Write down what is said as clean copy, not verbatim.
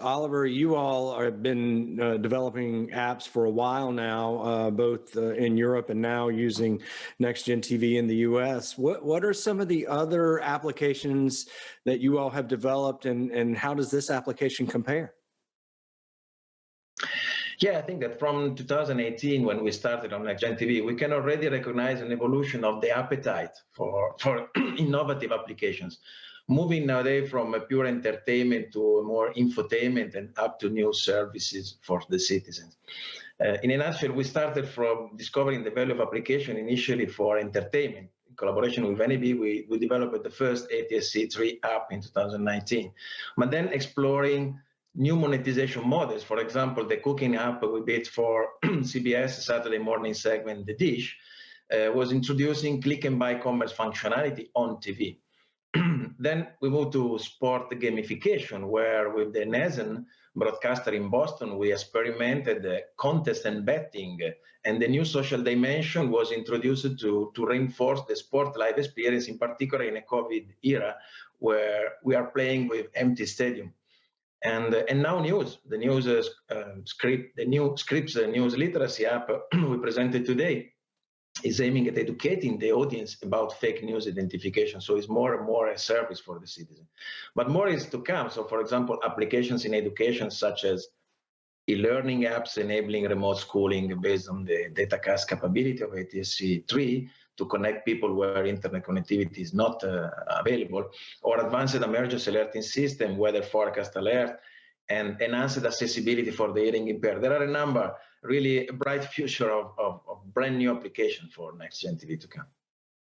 Oliver, you all have been developing apps for a while now, both in Europe and now using NextGen TV in the US. What are some of the other applications that you all have developed, and how does this application compare? Yeah, I think that from 2018, when we started on NextGen TV, we can already recognize an evolution of the appetite for innovative applications, moving nowadays from a pure entertainment to more infotainment and up to new services for the citizens. In a nutshell, we started from discovering the value of application initially for entertainment. In collaboration with NAB, we developed the first ATSC3 app in 2019, but then exploring new monetization models. For example, the cooking app we built for CBS Saturday morning segment, The Dish, was introducing click and buy commerce functionality on TV. Then we moved to sport gamification, where with the NextGen broadcaster in Boston, we experimented contest and betting, and the new social dimension was introduced to reinforce the sport live experience, in particular in a COVID era, where we are playing with empty stadium. And now news, the new Scripps news literacy app we presented today is aiming at educating the audience about fake news identification. So it's more and more a service for the citizen. But more is to come. So for example, applications in education such as e-learning apps enabling remote schooling based on the datacast capability of ATSC3 to connect people where internet connectivity is not available, or advanced emergency alerting system, weather forecast alert, and enhanced accessibility for the hearing impaired. There are a number, really a bright future of brand new applications for NextGen TV to come.